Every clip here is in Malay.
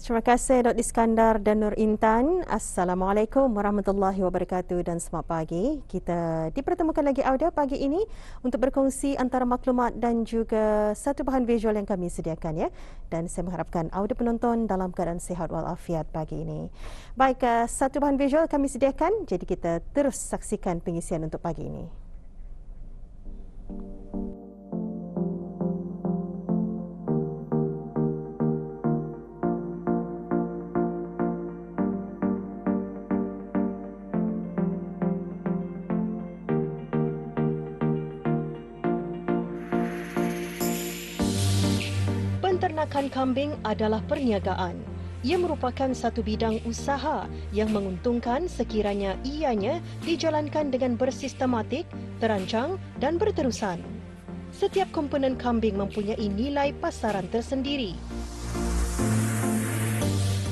Terima kasih Dr. Iskandar dan Nur Intan. Assalamualaikum warahmatullahi wabarakatuh dan selamat pagi. Kita dipertemukan lagi Auda pagi ini untuk berkongsi antara maklumat dan juga satu bahan visual yang kami sediakan ya. Dan saya mengharapkan Auda penonton dalam keadaan sihat walafiat pagi ini. Baik, satu bahan visual kami sediakan, jadi kita terus saksikan pengisian untuk pagi ini. Penternakan kambing adalah perniagaan. Ia merupakan satu bidang usaha yang menguntungkan sekiranya ianya dijalankan dengan bersistematik, terancang dan berterusan. Setiap komponen kambing mempunyai nilai pasaran tersendiri.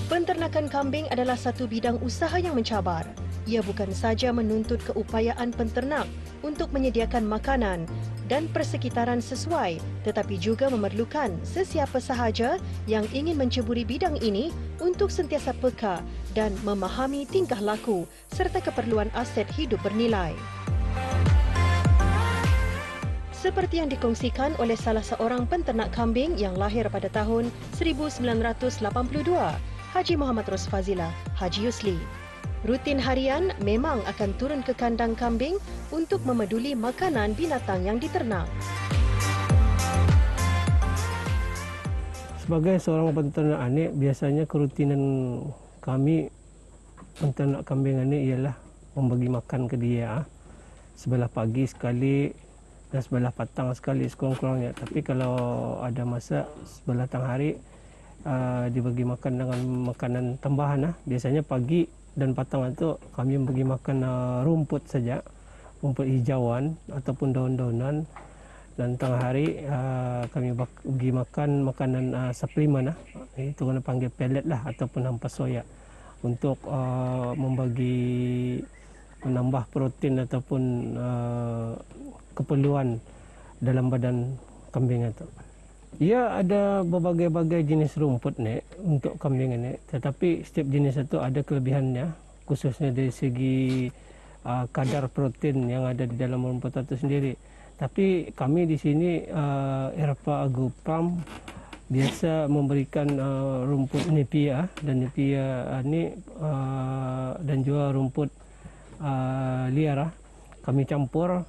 Penternakan kambing adalah satu bidang usaha yang mencabar. Ia bukan saja menuntut keupayaan penternak untuk menyediakan makanan dan persekitaran sesuai, tetapi juga memerlukan sesiapa sahaja yang ingin menceburi bidang ini untuk sentiasa peka dan memahami tingkah laku serta keperluan aset hidup bernilai. Seperti yang dikongsikan oleh salah seorang penternak kambing yang lahir pada tahun 1982, Haji Muhammad Rosfazila, Haji Yusli. Rutin harian memang akan turun ke kandang kambing untuk memeduli makanan binatang yang diternak. Sebagai seorang penternak ini, biasanya kerutinan kami penternak kambing ini ialah membagi makan ke dia sebelah pagi sekali dan sebelah petang sekali sekurang-kurangnya. Tapi kalau ada masa sebelah tengah hari dibagi makan dengan makanan tambahan. Biasanya pagi dan petang itu kami bagi makan rumput saja, rumput hijauan ataupun daun-daunan, dan tengah hari kami bagi makan makanan suplemen itu kena panggil pellet lah ataupun hampa soya untuk menambah protein ataupun keperluan dalam badan kambing itu. Ya, ada berbagai-bagai jenis rumput ni untuk kambing ini, tetapi setiap jenis itu ada kelebihannya, khususnya dari segi kadar protein yang ada di dalam rumput itu sendiri. Tapi kami di sini Erpa Agropram biasa memberikan rumput Napier, dan Napier ni dan juga rumput liar kami campur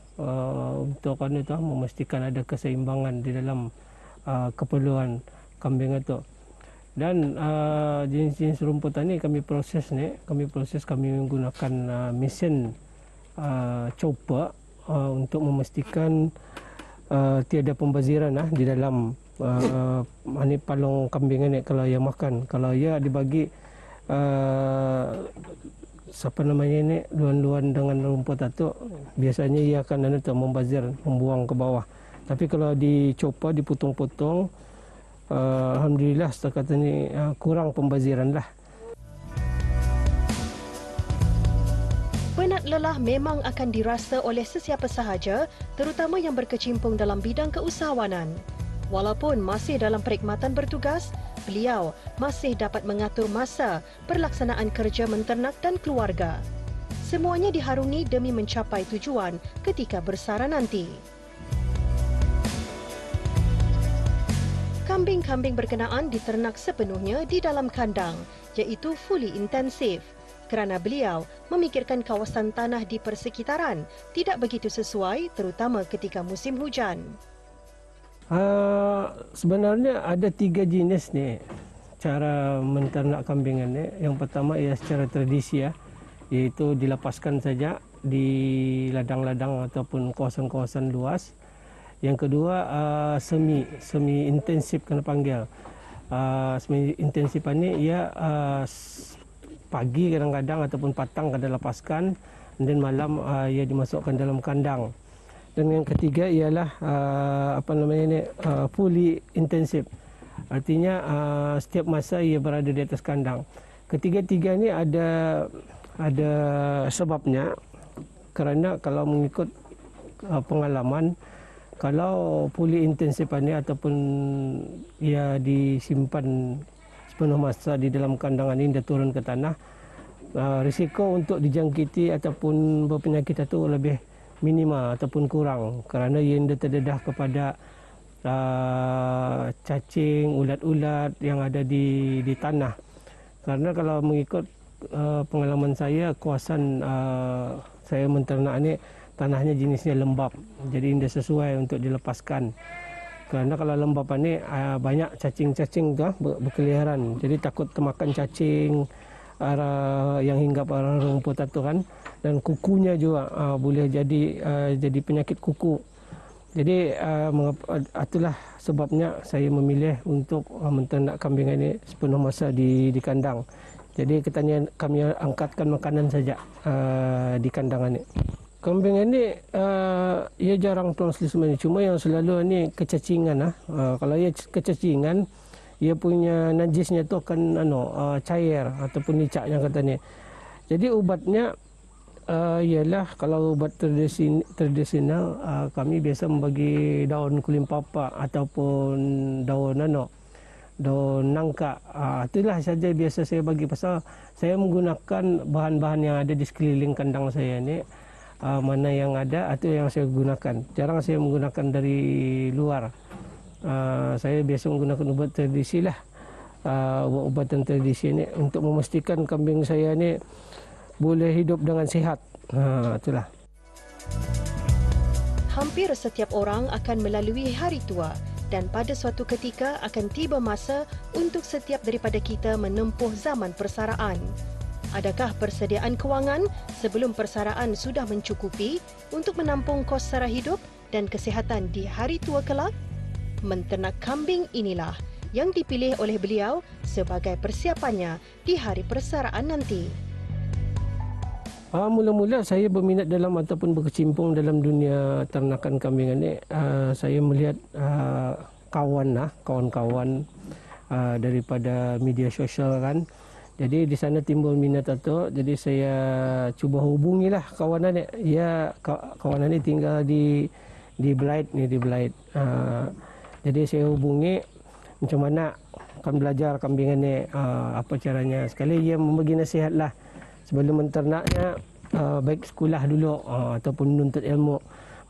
untuk memastikan ada keseimbangan di dalam keperluan kambing itu. Dan jenis-jenis rumput ini kami proses kami menggunakan mesin chopper untuk memastikan tiada pembaziran di dalam palung kambing ini. Kalau ia makan, kalau ia dibagi luan-luan dengan rumput itu, biasanya ia akan membazir, membuang ke bawah. Tapi kalau dicoba, dipotong-potong, alhamdulillah setakat ini kurang pembaziran lah. Penat lelah memang akan dirasa oleh sesiapa sahaja, terutama yang berkecimpung dalam bidang keusahawanan. Walaupun masih dalam perkhidmatan bertugas, beliau masih dapat mengatur masa pelaksanaan kerja menternak dan keluarga. Semuanya diharungi demi mencapai tujuan ketika bersara nanti. Kambing-kambing berkenaan diternak sepenuhnya di dalam kandang, iaitu fully intensif, kerana beliau memikirkan kawasan tanah di persekitaran tidak begitu sesuai, terutama ketika musim hujan. Sebenarnya ada 3 jenis ni cara menternak kambing ini. Yang pertama ia secara tradisi iaitu dilepaskan saja di ladang-ladang ataupun kawasan-kawasan luas. Yang kedua semi intensif kena panggil. Semi intensif ini ia pagi kadang-kadang ataupun petang kadang lepaskan, dan malam ia dimasukkan dalam kandang. Dan yang ketiga ialah fully intensif. Artinya setiap masa ia berada di atas kandang. Ketiga-tiga ni ada sebabnya, kerana kalau mengikut pengalaman, kalau fully intensif ini ataupun ia disimpan sepenuh masa di dalam kandangan ini dia turun ke tanah, risiko untuk dijangkiti ataupun berpenyakit itu lebih minima ataupun kurang kerana ia terdedah kepada cacing, ulat-ulat yang ada di tanah. Karena kalau mengikut pengalaman saya, kawasan saya menternak ni tanahnya jenisnya lembap, jadi tidak sesuai untuk dilepaskan. Kerana kalau lembap ni banyak cacing-cacing tu berkeliaran, jadi takut termakan cacing yang hinggap arah rumput itu kan, dan kukunya juga boleh jadi penyakit kuku. Jadi itulah sebabnya saya memilih untuk menternak kambing ini sepenuh masa di kandang. Jadi kami angkatkan makanan saja di kandang ini. Kambing ini ia jarang tuan sebenarnya, cuma yang selalu ini kecacingan. Kalau ia kecacingan, ia punya najisnya tu akan cair ataupun nicaknya katanya. Jadi ubatnya ialah kalau ubat tradisional kami biasa membagi daun kulim papa ataupun daun nangka. Itulah saja biasa saya bagi, pasal saya menggunakan bahan-bahan yang ada di sekeliling kandang saya ni. Mana yang ada itu yang saya gunakan. Jarang saya menggunakan dari luar. Saya biasa menggunakan ubat tradisi lah, ubat-ubatan tradisi ni untuk memastikan kambing saya ni boleh hidup dengan sihat. Itulah. Hampir setiap orang akan melalui hari tua dan pada suatu ketika akan tiba masa untuk setiap daripada kita menempuh zaman persaraan. Adakah persediaan kewangan sebelum persaraan sudah mencukupi untuk menampung kos sara hidup dan kesihatan di hari tua kelak? Menternak kambing inilah yang dipilih oleh beliau sebagai persiapannya di hari persaraan nanti. Mula-mula saya berminat dalam ataupun berkecimpung dalam dunia ternakan kambing ini, saya melihat kawan-kawan daripada media sosial kan. Jadi di sana timbul minat itu, jadi saya cuba hubungilah kawanan ni. Ya, kawanan ni tinggal di Belait ni, di Belait. Jadi saya hubungi macam mana akan belajar kambingan ni, apa caranya. Sekali ia membagi nasihat lah sebelum menternaknya, baik sekolah dulu ataupun menuntut ilmu.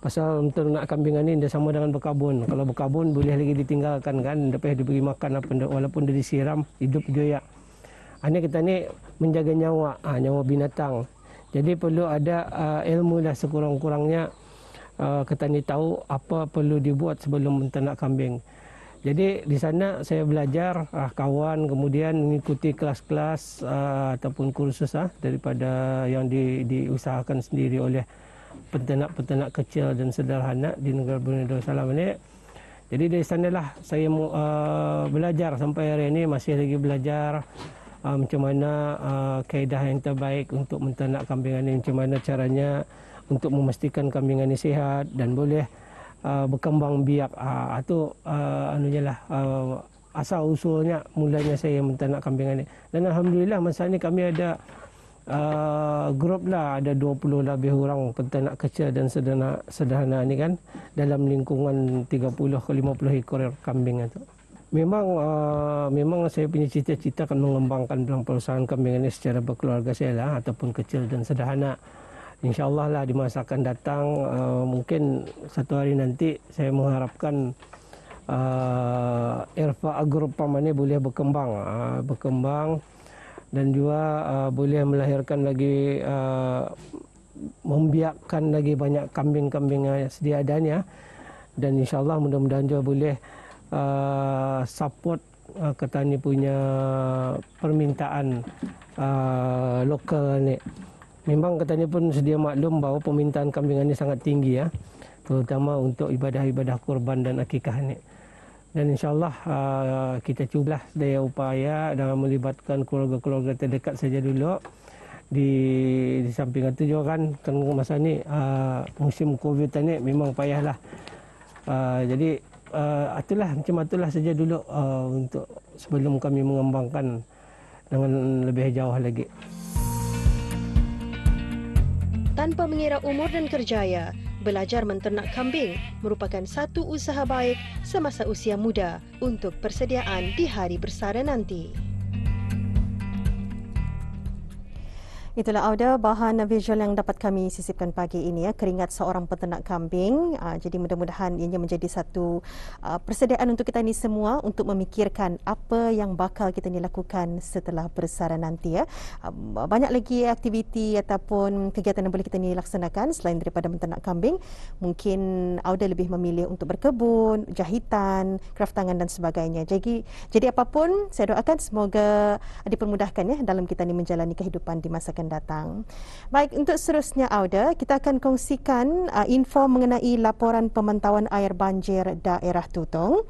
Pasal menternak kambingan ni dia sama dengan berkabun. Kalau berkabun boleh lagi ditinggalkan kan, lepas diberi makan apa walaupun dia disiram, hidup joyak. Ini kita ni menjaga nyawa binatang. Jadi perlu ada ilmu lah sekurang-kurangnya. Kita ni tahu apa perlu dibuat sebelum menternak kambing. Jadi di sana saya belajar kawan, kemudian mengikuti kelas-kelas ataupun kursus daripada yang diusahakan sendiri oleh peternak-peternak kecil dan sederhana di negara Brunei Darussalam ini. Jadi dari sanalah saya belajar sampai hari ini, masih lagi belajar macam mana kaedah yang terbaik untuk menternak kambing ini, macam mana caranya untuk memastikan kambing ini sihat dan boleh berkembang biak. Itu asal usulnya mulanya saya menternak kambing ini. Dan alhamdulillah masa ini kami ada grup lah, ada 20 lebih orang peternak kecil dan sederhana ini kan, dalam lingkungan 30 ke 50 ekor kambing itu. Memang saya punya cita-cita akan mengembangkan dalam perusahaan kambing ini secara berkeluarga saya lah, ataupun kecil dan sederhana. InsyaAllah lah di masa akan datang, mungkin satu hari nanti saya mengharapkan Irfa Agro Farm ini boleh berkembang dan juga boleh melahirkan lagi, membiakkan lagi banyak kambing-kambing yang sedia adanya, dan insyaAllah mudah-mudahan juga boleh support Ketani punya permintaan lokal ni. Memang Ketani pun sedia maklum bahawa permintaan kambing ini sangat tinggi ya, terutama untuk ibadah-ibadah kurban dan akikah ni. Dan insyaAllah kita cubalah daya upaya dengan melibatkan keluarga-keluarga terdekat saja dulu. Di samping itu juga kan masa ni musim Covid ni memang payahlah. Jadi itulah saja dulu untuk sebelum kami mengembangkan dengan lebih jauh lagi. Tanpa mengira umur dan kerjaya, belajar menternak kambing merupakan satu usaha baik semasa usia muda untuk persediaan di hari bersara nanti. Itulah Auda, bahan visual yang dapat kami sisipkan pagi ini, keringat seorang peternak kambing. Jadi mudah-mudahan ianya menjadi satu persediaan untuk kita ni semua untuk memikirkan apa yang bakal kita ni lakukan setelah bersara nanti. Banyak lagi aktiviti ataupun kegiatan yang boleh kita ni laksanakan selain daripada menternak kambing. Mungkin Auda lebih memilih untuk berkebun, jahitan, kraftangan dan sebagainya. Jadi apapun, saya doakan semoga dipermudahkan dalam kita ni menjalani kehidupan di masa akan datang. Baik, untuk seterusnya Auda, kita akan kongsikan info mengenai laporan pemantauan air banjir daerah Tutong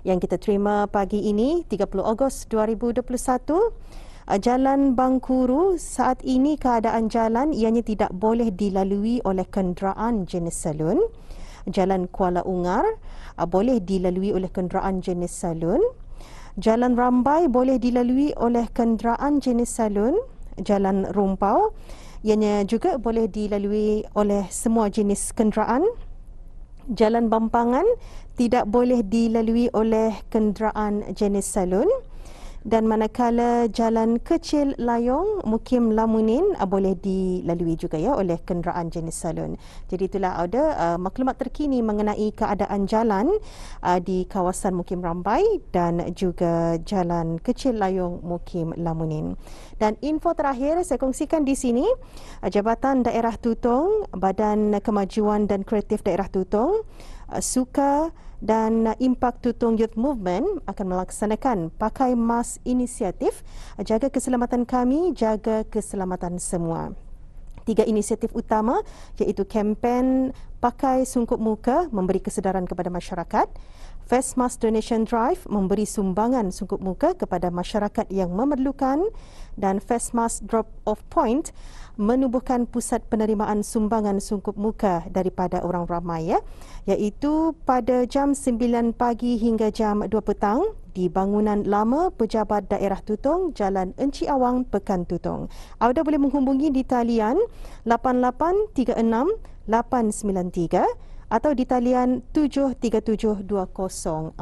yang kita terima pagi ini 30 Ogos 2021. Jalan Bangkuru saat ini keadaan jalan ianya tidak boleh dilalui oleh kenderaan jenis salun. Jalan Kuala Ungar boleh dilalui oleh kenderaan jenis salun. Jalan Rambai boleh dilalui oleh kenderaan jenis salun. Jalan Rumpau ianya juga boleh dilalui oleh semua jenis kenderaan. Jalan Bampangan tidak boleh dilalui oleh kenderaan jenis salun. Dan manakala Jalan Kecil Layong Mukim Lamunin boleh dilalui juga oleh kenderaan jenis salun. Jadi itulah ada maklumat terkini mengenai keadaan jalan di kawasan Mukim Rambai dan juga Jalan Kecil Layong Mukim Lamunin. Dan info terakhir saya kongsikan di sini, Jabatan Daerah Tutong, Badan Kemajuan dan Kreatif Daerah Tutong, Suka dan Impak Tutong Youth Movement akan melaksanakan Pakai Mask inisiatif Jaga Keselamatan Kami, Jaga Keselamatan Semua. 3 inisiatif utama iaitu kempen Pakai Sungkup Muka memberi kesedaran kepada masyarakat, Face Mask Donation Drive memberi sumbangan sungkup muka kepada masyarakat yang memerlukan, dan Face Mask Drop Off Point menubuhkan pusat penerimaan sumbangan sungkup muka daripada orang ramai iaitu pada jam 9 pagi hingga jam 2 petang di bangunan lama Pejabat Daerah Tutong, Jalan Enci Awang, Pekan Tutong. Anda boleh menghubungi di talian 8836 893 atau di talian 7372043.